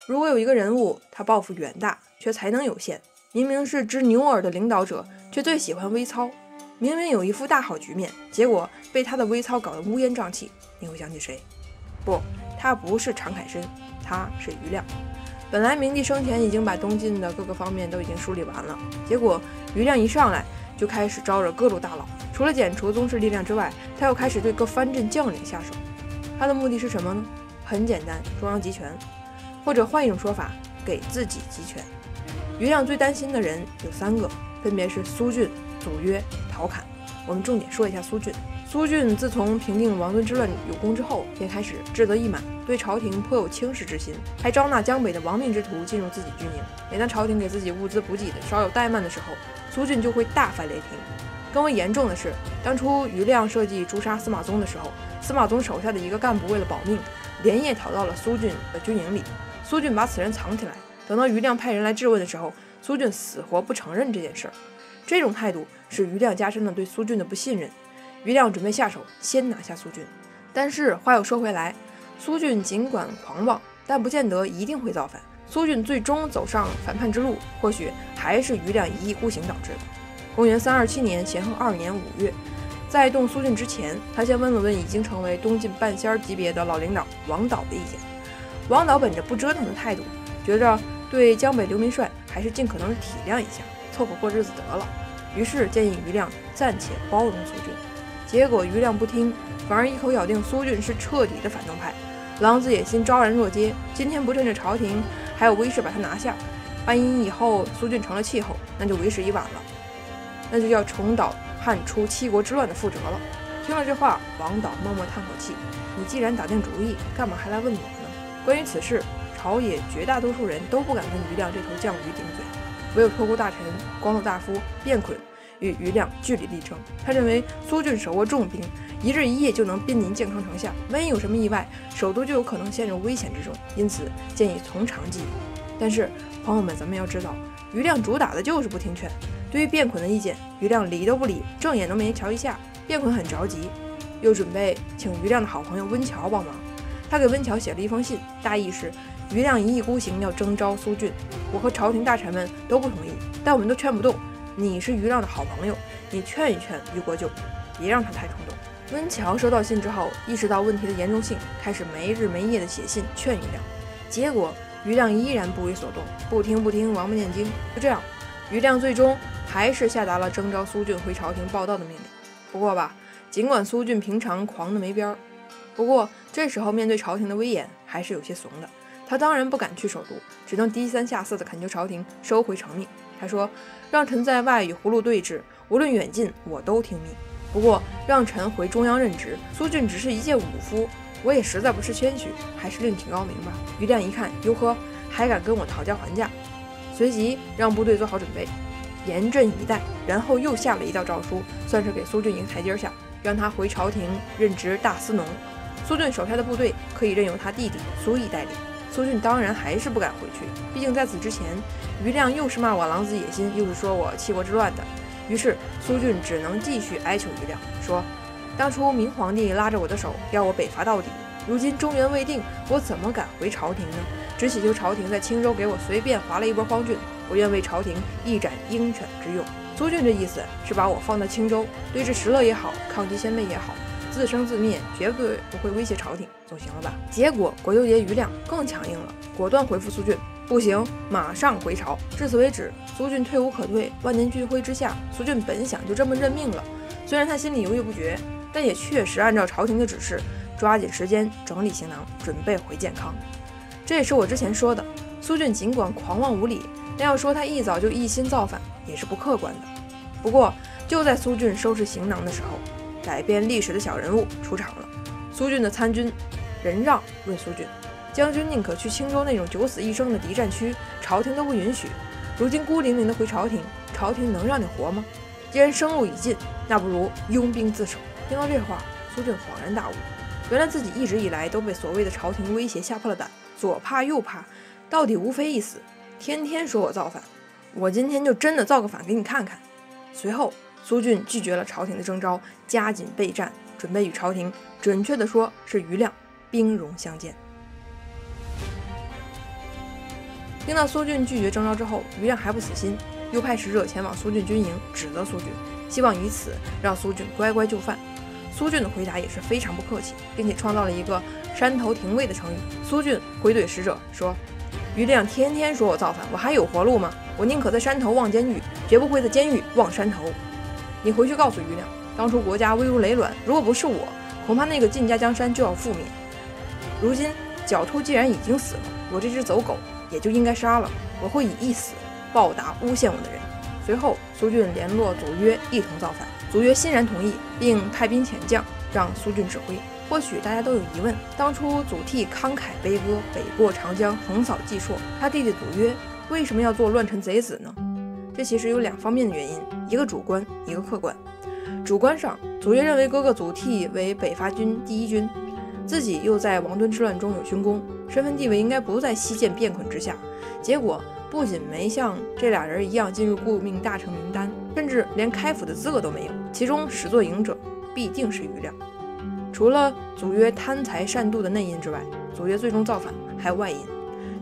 如果有一个人物，他抱负远大，却才能有限，明明是只牛耳的领导者，却最喜欢微操，明明有一副大好局面，结果被他的微操搞得乌烟瘴气，你会想起谁？不，他不是常凯申，他是余亮。本来明帝生前已经把东晋的各个方面都已经梳理完了，结果余亮一上来就开始招惹各路大佬，除了剪除宗室力量之外，他又开始对各藩镇将领下手。他的目的是什么呢？很简单，中央集权，或者换一种说法，给自己集权。余亮最担心的人有3个，分别是苏峻、祖约、陶侃。我们重点说一下苏峻。苏峻自从平定王敦之乱有功之后，便开始志得意满，对朝廷颇有轻视之心，还招纳江北的亡命之徒进入自己军营。每当朝廷给自己物资补给的稍有怠慢的时候，苏峻就会大发雷霆。更为严重的是，当初余亮设计诛杀司马宗的时候，司马宗手下的一个干部为了保命，连夜逃到了苏峻的军营里。苏峻把此人藏起来，等到余亮派人来质问的时候，苏峻死活不承认这件事儿。这种态度使余亮加深了对苏峻的不信任。余亮准备下手先拿下苏峻，但是话又说回来，苏峻尽管狂妄，但不见得一定会造反。苏峻最终走上反叛之路，或许还是余亮一意孤行导致的。公元327年前后2年5月，在动苏峻之前，他先问了问已经成为东晋半仙级别的老领导王导的意见。王导本着不折腾的态度，觉着对江北流民帅还是尽可能的体谅一下，凑合过日子得了，于是建议余亮暂且包容苏峻。结果余亮不听，反而一口咬定苏峻是彻底的反动派，狼子野心昭然若揭，今天不趁着朝廷还有威势把他拿下，万一以后苏峻成了气候，那就为时已晚了，那就要重蹈汉初七国之乱的覆辙了。听了这话，王导默默叹口气，你既然打定主意，干嘛还来问我呢？关于此事，朝野绝大多数人都不敢跟余亮这头犟驴顶嘴，唯有托孤大臣、光禄大夫卞捆与余亮据理力争。他认为苏峻手握重兵，一日一夜就能兵临建康城下，万一有什么意外，首都就有可能陷入危险之中，因此建议从长计议。但是朋友们，咱们要知道，余亮主打的就是不听劝。对于卞捆的意见，余亮理都不理，正眼都没瞧一下。卞捆很着急，又准备请余亮的好朋友温峤帮忙。他给温峤写了一封信，大意是余亮一意孤行要征召苏峻，我和朝廷大臣们都不同意，但我们都劝不动。你是余亮的好朋友，你劝一劝余国舅，别让他太冲动。温峤收到信之后，意识到问题的严重性，开始没日没夜的写信劝余亮。结果余亮依然不为所动，不听，王八念经。就这样，余亮最终还是下达了征召苏峻回朝廷报到的命令。不过吧，尽管苏峻平常狂的没边儿，不过这时候面对朝廷的威严还是有些怂的。他当然不敢去首都，只能低三下四地恳求朝廷收回成命。他说，让臣在外与葫芦对峙，无论远近我都听命，不过让臣回中央任职，苏峻只是一介武夫，我也实在不是谦虚，还是另请高明吧。余亮一看，哟呵，还敢跟我讨价还价，随即让部队做好准备，严阵以待，然后又下了一道诏书，算是给苏峻一个台阶下，让他回朝廷任职大司农。苏峻手下的部队可以任由他弟弟苏毅带领。苏峻当然还是不敢回去，毕竟在此之前，余亮又是骂我狼子野心，又是说我七国之乱的。于是苏峻只能继续哀求余亮，说当初明皇帝拉着我的手要我北伐到底，如今中原未定，我怎么敢回朝廷呢？只祈求朝廷在青州给我随便划了一波荒郡，我愿为朝廷一展鹰犬之勇。苏峻这意思是把我放在青州，对峙石勒也好，抗击鲜卑也好，自生自灭，绝对不会威胁朝廷，总行了吧？结果国舅爷余亮更强硬了，果断回复苏峻，不行，马上回朝。至此为止，苏峻退无可退，万念俱灰之下，苏峻本想就这么认命了。虽然他心里犹豫不决，但也确实按照朝廷的指示，抓紧时间整理行囊，准备回建康。这也是我之前说的，苏峻尽管狂妄无礼，但要说他一早就一心造反，也是不客观的。不过就在苏峻收拾行囊的时候，改变历史的小人物出场了。苏峻的参军任让问苏峻，将军宁可去青州那种九死一生的敌占区，朝廷都不允许，如今孤零零的回朝廷，朝廷能让你活吗？既然生路已尽，那不如拥兵自守。听到这话，苏峻恍然大悟，原来自己一直以来都被所谓的朝廷威胁吓破了胆，左怕右怕，到底无非一死，天天说我造反，我今天就真的造个反给你看看。随后苏峻拒绝了朝廷的征召，加紧备战，准备与朝廷，准确的说是余亮兵戎相见。听到苏峻拒绝征召之后，余亮还不死心，又派使者前往苏峻军营指责苏峻，希望以此让苏峻乖乖就范。苏峻的回答也是非常不客气，并且创造了一个山头廷尉的成语。苏峻回怼使者说：“余亮天天说我造反，我还有活路吗？我宁可在山头望监狱，绝不会在监狱望山头。你回去告诉余亮，当初国家危如累卵，如果不是我，恐怕那个晋家江山就要覆灭。如今狡兔既然已经死了，我这只走狗也就应该杀了，我会以一死报答诬陷我的人。”随后，苏峻联络祖约一同造反。祖约欣然同意，并派兵遣将，让苏峻指挥。或许大家都有疑问，当初祖逖慷慨悲歌，北过长江，横扫冀朔，他弟弟祖约为什么要做乱臣贼子呢？这其实有两方面的原因，一个主观，一个客观。主观上，祖约认为哥哥祖逖为北伐军第一军，自己又在王敦之乱中有勋功，身份地位应该不在西涧便捆之下，结果不仅没像这俩人一样进入顾命大臣名单，甚至连开府的资格都没有。其中始作俑者必定是余亮。除了祖约贪财善妒的内因之外，祖约最终造反还有外因。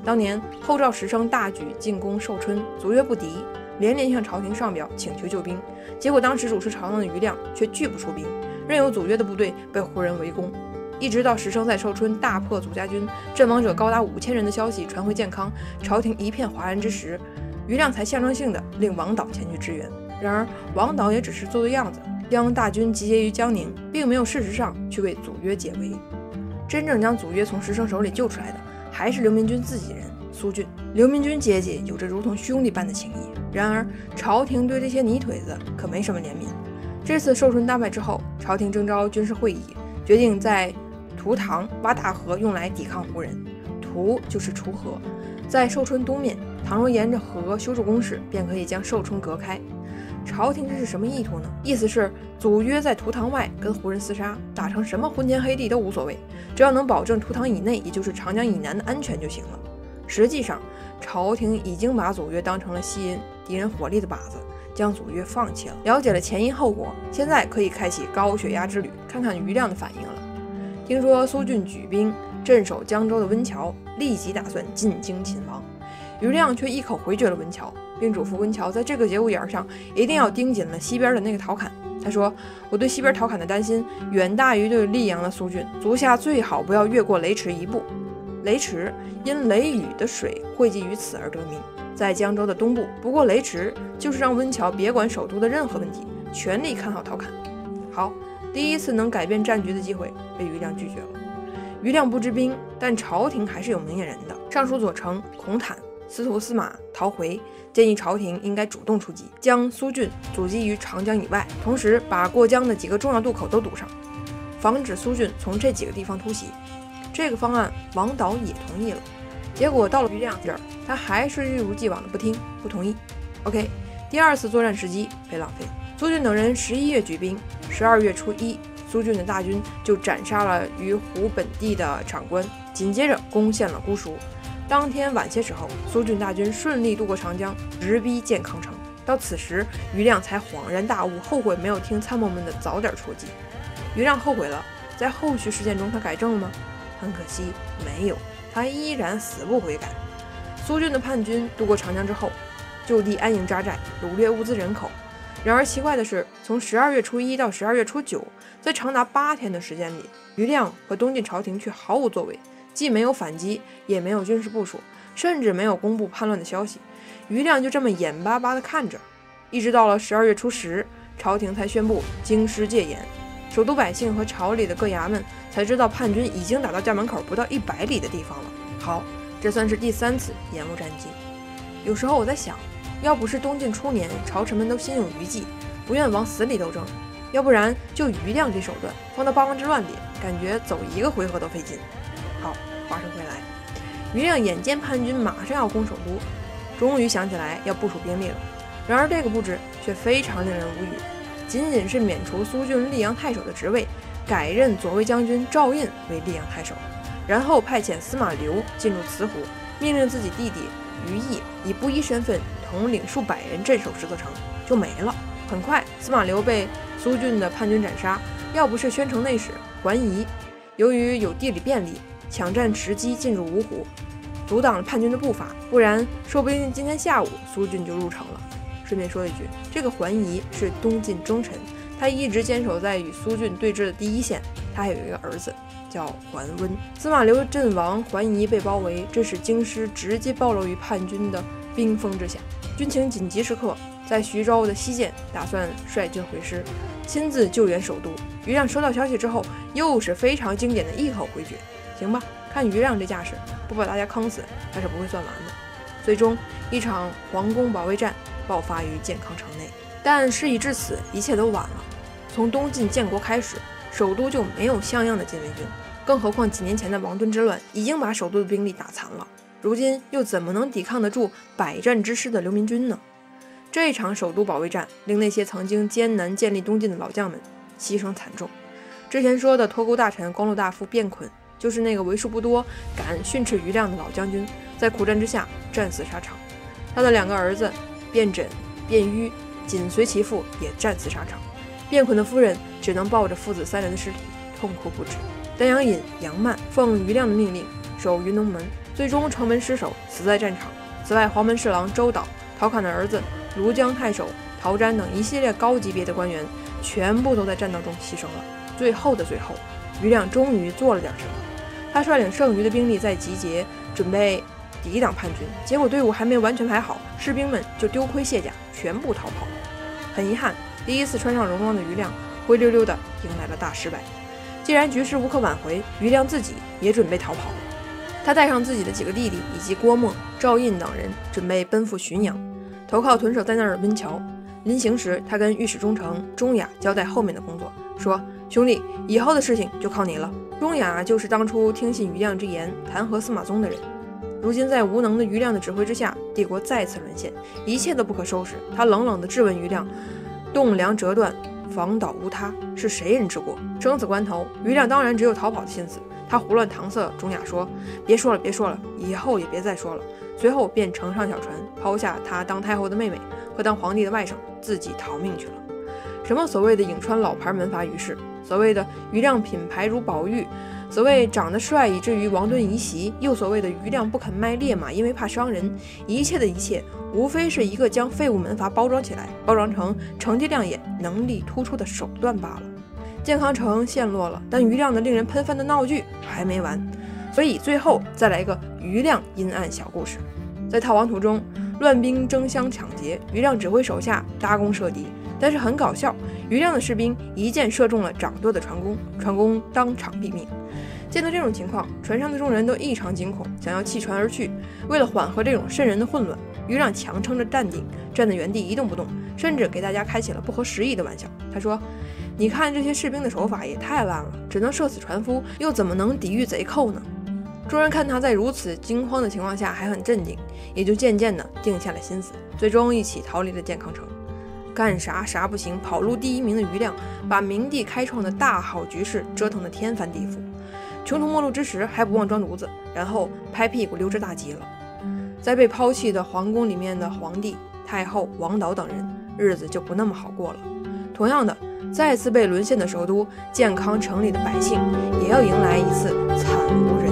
当年后赵时称大举进攻寿春，祖约不敌，连连向朝廷上表请求救兵，结果当时主持朝政的余亮却拒不出兵，任由祖约的部队被胡人围攻。一直到时称在寿春大破祖家军，阵亡者高达5000人的消息传回建康，朝廷一片哗然之时，余亮才象征性的令王导前去支援。然而王导也只是做做样子，将大军集结于江宁，并没有事实上去为祖约解围。真正将祖约从时称手里救出来的，还是刘明军自己人苏峻。刘明军阶级有着如同兄弟般的情谊，然而朝廷对这些泥腿子可没什么怜悯。这次寿春大败之后，朝廷征召军事会议，决定在涂塘挖大河用来抵抗胡人。涂就是滁河，在寿春东面，倘若沿着河修筑工事，便可以将寿春隔开。朝廷这是什么意图呢？意思是祖约在涂塘外跟胡人厮杀，打成什么昏天黑地都无所谓，只要能保证涂塘以内，也就是长江以南的安全就行了。实际上，朝廷已经把祖约当成了吸引敌人火力的靶子，将祖约放弃了。了解了前因后果，现在可以开启高血压之旅，看看余亮的反应了。听说苏峻举兵镇守江州的温峤，立即打算进京擒王。余亮却一口回绝了温峤，并嘱咐温峤在这个节骨眼上一定要盯紧了西边的那个陶侃。他说：“我对西边陶侃的担心远大于对溧阳的苏峻，足下最好不要越过雷池一步。雷池因雷雨的水汇集于此而得名，在江州的东部。不过雷池就是让温峤别管首都的任何问题，全力看好陶侃。”好，第一次能改变战局的机会被余亮拒绝了。余亮不知兵，但朝廷还是有明眼人的。尚书左丞孔坦、司徒司马陶回建议朝廷应该主动出击，将苏峻阻击于长江以外，同时把过江的几个重要渡口都堵上，防止苏峻从这几个地方突袭。这个方案王导也同意了。结果到了余亮这儿，他还是一如既往的不听不同意。OK， 第二次作战时机被浪费。苏峻等人11月举兵，12月初1，苏峻的大军就斩杀了于湖本地的长官，紧接着攻陷了姑熟。当天晚些时候，苏峻大军顺利渡过长江，直逼建康城。到此时，余亮才恍然大悟，后悔没有听参谋们的早点出击。余亮后悔了，在后续事件中他改正了吗？很可惜，没有，他依然死不悔改。苏峻的叛军渡过长江之后，就地安营扎寨，掳掠物资人口。然而奇怪的是，从12月初1到12月初9，在长达8天的时间里，余亮和东晋朝廷却毫无作为，既没有反击，也没有军事部署，甚至没有公布叛乱的消息。余亮就这么眼巴巴地看着，一直到了12月初10，朝廷才宣布京师戒严，首都百姓和朝里的各衙门才知道叛军已经打到家门口不到100里的地方了。好，这算是第3次延误战机。有时候我在想，要不是东晋初年朝臣们都心有余悸，不愿往死里斗争，要不然就余亮这手段放到八王之乱里，感觉走一个回合都费劲。好，话说回来，余亮眼见叛军马上要攻首都，终于想起来要部署兵力了。然而这个布置却非常令人无语，仅仅是免除苏峻溧阳太守的职位，改任左卫将军赵胤为溧阳太守，然后派遣司马刘进入慈湖，命令自己弟弟余毅以布衣身份统领数百人镇守石泽城，就没了。很快，司马刘被苏峻的叛军斩杀。要不是宣城内史桓仪由于有地理便利，抢占时机进入芜湖，阻挡了叛军的步伐，不然说不定今天下午苏峻就入城了。顺便说一句，这个桓仪是东晋忠臣，他一直坚守在与苏峻对峙的第一线。他还有一个儿子叫桓温。司马刘阵亡，桓仪被包围，这使京师直接暴露于叛军的兵锋之下。军情紧急时刻，在徐州的西涧打算率军回师，亲自救援首都。余亮收到消息之后，又是非常经典的一口回绝。行吧，看余亮这架势，不把大家坑死，他是不会算完的。最终，一场皇宫保卫战爆发于建康城内。但事已至此，一切都晚了。从东晋建国开始，首都就没有像样的禁卫军，更何况几年前的王敦之乱已经把首都的兵力打残了，如今又怎么能抵抗得住百战之师的流民军呢？这场首都保卫战令那些曾经艰难建立东晋的老将们牺牲惨重。之前说的脱钩大臣光禄大夫卞捆，就是那个为数不多敢训斥余亮的老将军，在苦战之下战死沙场。他的2个儿子卞枕、卞於紧随其父也战死沙场。卞捆的夫人只能抱着父子3人的尸体痛哭不止。丹阳尹杨曼奉余亮的命令守云龙门，最终城门失守，死在战场。此外，黄门侍郎周导、陶侃的儿子庐江太守陶瞻等一系列高级别的官员全部都在战斗中牺牲了。最后的最后，余亮终于做了点什么。他率领剩余的兵力在集结，准备抵挡叛军，结果队伍还没完全排好，士兵们就丢盔卸甲，全部逃跑。很遗憾，第一次穿上戎装的余亮灰溜溜的迎来了大失败。既然局势无可挽回，余亮自己也准备逃跑了。他带上自己的几个弟弟以及郭沫、赵印等人，准备奔赴浔阳，投靠屯守在那儿的温峤。临行时，他跟御史中丞钟雅交代后面的工作，说：“兄弟，以后的事情就靠你了。”钟雅就是当初听信余亮之言弹劾司马宗的人。如今在无能的余亮的指挥之下，帝国再次沦陷，一切都不可收拾。他冷冷地质问余亮：“栋梁折断，房倒无他，是谁人之过？”生死关头，余亮当然只有逃跑的心思。他胡乱搪塞钟雅说：“别说了，别说了，以后也别再说了。”随后便乘上小船，抛下他当太后的妹妹和当皇帝的外甥，自己逃命去了。什么所谓的颍川老牌门阀于氏，所谓的余亮品牌如宝玉，所谓长得帅以至于王敦姨袭，又所谓的余亮不肯卖烈马因为怕伤人，一切的一切无非是一个将废物门阀包装起来，包装成成绩亮眼、能力突出的手段罢了。建康城陷落了，但余亮的令人喷饭的闹剧还没完，所以最后再来一个余亮阴暗小故事。在逃亡途中，乱兵争相抢劫，余亮指挥手下搭弓射敌，但是很搞笑，余亮的士兵一箭射中了掌舵的船工，船工当场毙命。见到这种情况，船上的众人都异常惊恐，想要弃船而去。为了缓和这种瘆人的混乱，余亮强撑着淡定，站在原地一动不动，甚至给大家开起了不合时宜的玩笑。他说：“你看这些士兵的手法也太烂了，只能射死船夫，又怎么能抵御贼寇呢？”众人看他在如此惊慌的情况下还很镇定，也就渐渐地定下了心思，最终一起逃离了建康城。干啥啥不行，跑路第1名的余亮把明帝开创的大好局势折腾得天翻地覆，穷途末路之时还不忘装犊子，然后拍屁股溜之大吉了。在被抛弃的皇宫里面的皇帝、太后、王导等人，日子就不那么好过了。同样的，再次被沦陷的首都建康城里的百姓，也要迎来一次惨无人